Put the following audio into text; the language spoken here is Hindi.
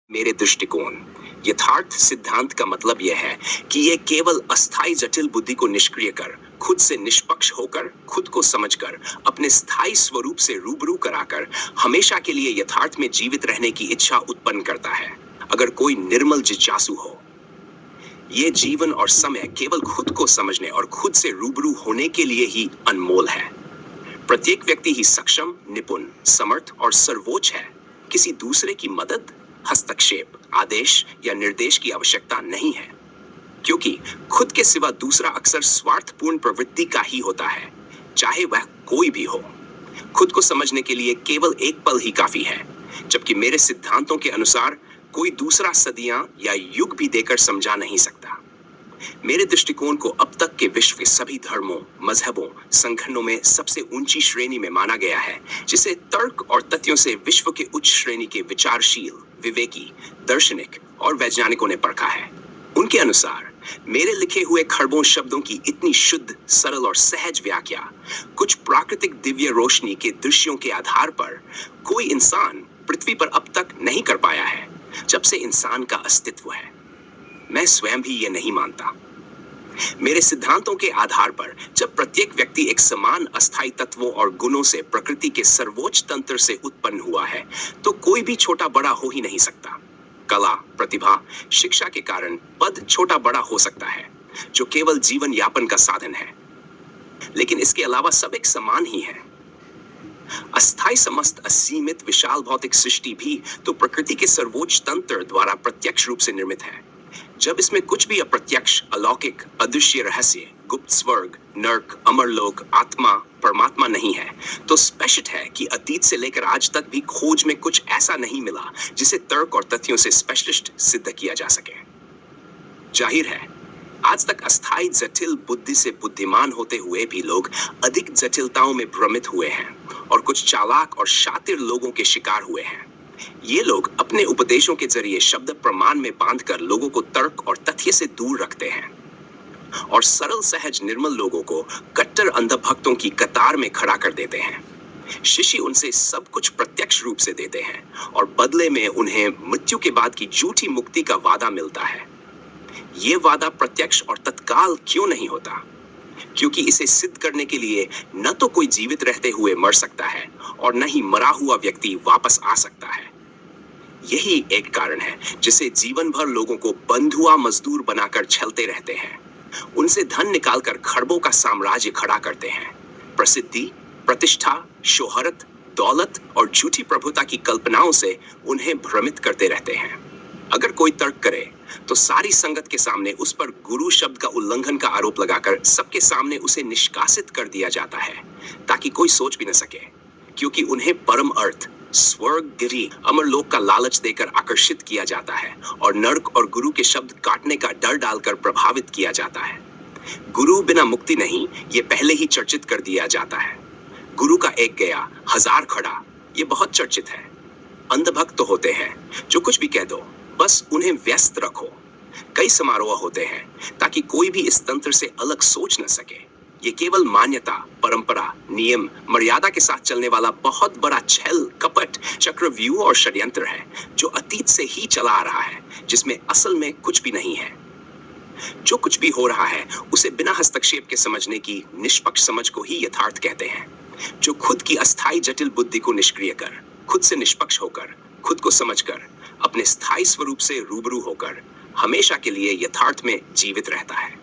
मेरे दृष्टिकोण यथार्थ सिद्धांत का मतलब यह है कि यह केवल अस्थायी जटिल बुद्धि को निष्क्रिय कर, खुद से निष्पक्ष होकर, खुद को समझकर, अपने स्थायी स्वरूप से रूबरू कराकर हमेशा के लिए यथार्थ में जीवित रहने की इच्छा उत्पन्न करता है। अगर कोई निर्मल जिज्ञासु हो, यह जीवन और समय केवल खुद को समझने और खुद से रूबरू होने के लिए ही अनमोल है। प्रत्येक व्यक्ति ही सक्षम, निपुण, समर्थ और सर्वोच्च है। किसी दूसरे की मदद, हस्तक्षेप, आदेश या निर्देश की आवश्यकता नहीं है, क्योंकि खुद के सिवा दूसरा अक्सर स्वार्थपूर्ण प्रवृत्ति का ही होता है, चाहे वह कोई भी हो। खुद को समझने के लिए केवल एक पल ही काफी है, जबकि मेरे सिद्धांतों के अनुसार कोई दूसरा सदियां या युग भी देकर समझा नहीं सकता। मेरे दृष्टिकोण को अब तक के विश्व के सभी धर्मों, मजहबों, संगठनों में सबसे ऊंची श्रेणी में माना गया है, जिसे तर्क और तथ्यों से विश्व के उच्च श्रेणी के विचारशील, विवेकी, दार्शनिक और वैज्ञानिकों ने परखा है। उनके अनुसार मेरे लिखे हुए खरबों शब्दों की इतनी शुद्ध, सरल और सहज व्याख्या कुछ प्राकृतिक दिव्य रोशनी के दृश्यों के आधार पर कोई इंसान पृथ्वी पर अब तक नहीं कर पाया है, जब से इंसान का अस्तित्व है। मैं स्वयं भी ये नहीं मानता। मेरे सिद्धांतों के आधार पर जब प्रत्येक व्यक्ति एक समान अस्थायी तत्वों और गुणों से प्रकृति के सर्वोच्च तंत्र से उत्पन्न हुआ है, तो कोई भी छोटा बड़ा हो ही नहीं सकता। कला, प्रतिभा, शिक्षा के कारण पद छोटा बड़ा हो सकता है, जो केवल जीवन यापन का साधन है, लेकिन इसके अलावा सब एक समान ही है। अस्थायी, समस्त, असीमित, विशाल भौतिक सृष्टि भी तो प्रकृति के सर्वोच्च तंत्र द्वारा प्रत्यक्ष रूप से निर्मित है। जब इसमें कुछ भी अप्रत्यक्ष, अलौकिक, अदृश्य रहस्य, गुप्त स्वर्ग, नर्क, अमरलोक, आत्मा, परमात्मा नहीं है, तो स्पष्ट है कि अतीत से लेकर आज तक भी खोज में कुछ ऐसा नहीं मिला जिसे तर्क और तथ्यों से स्पष्ट सिद्ध किया जा सके। जाहिर है, आज तक अस्थायी जटिल बुद्धि से बुद्धिमान होते हुए भी लोग अधिक जटिलताओं में भ्रमित हुए हैं और कुछ चालाक और शातिर लोगों के शिकार हुए हैं। ये लोग अपने उपदेशों के जरिए शब्द प्रमाण में बांधकर लोगों को तर्क और तथ्य से दूर रखते हैं और सरल, सहज, निर्मल लोगों को कट्टर अंधभक्तों की कतार में खड़ा कर देते हैं। शिष्य उनसे सब कुछ प्रत्यक्ष रूप से देते हैं और बदले में उन्हें मृत्यु के बाद की झूठी मुक्ति का वादा मिलता है। ये वादा प्रत्यक्ष और तत्काल क्यों नहीं होता? क्योंकि इसे सिद्ध करने के लिए न तो कोई जीवित रहते हुए मर सकता है और न ही मरा हुआ व्यक्ति वापस आ सकता है। यही एक कारण है जिसे जीवन भर लोगों को बंधुआ मजदूर बनाकर छलते रहते हैं, उनसे धन निकालकर खरबों का साम्राज्य खड़ा करते हैं। प्रसिद्धि, प्रतिष्ठा, शोहरत, दौलत और झूठी प्रभुता की कल्पनाओं से उन्हें भ्रमित करते रहते हैं। अगर कोई तर्क करे तो सारी संगत के सामने उस पर गुरु शब्द का उल्लंघन का आरोप लगाकर सबके सामने उसे निष्कासित कर दिया जाता है, ताकि कोई सोच भी न सके, क्योंकि उन्हें परम अर्थ, स्वर्ग, गिरी, अमरलोक का लालच देकर आकर्षित किया जाता है और नर्क और गुरु के शब्द काटने का डर डालकर प्रभावित किया जाता है। गुरु बिना मुक्ति नहीं, ये पहले ही चर्चित कर दिया जाता है। गुरु का एक गया, हजार खड़ा, ये बहुत चर्चित है। अंधभक्त तो होते हैं जो कुछ भी कह दो, बस उन्हें व्यस्त रखो। कई समारोह होते हैं ताकि कोई भी इस तंत्र से अलग सोच न सके। ये केवल मान्यता, परंपरा, नियम, मर्यादा के साथ चलने वाला बहुत बड़ा छल, कपट, चक्रव्यूह और षड्यंत्र है, जो अतीत से ही चला आ रहा है, जिसमें असल में कुछ भी नहीं है। जो कुछ भी हो रहा है उसे बिना हस्तक्षेप के समझने की निष्पक्ष समझ को ही यथार्थ कहते हैं, जो खुद की अस्थायी जटिल बुद्धि को निष्क्रिय कर, खुद से निष्पक्ष होकर, खुद को समझकर, अपने स्थायी स्वरूप से रूबरू होकर हमेशा के लिए यथार्थ में जीवित रहता है।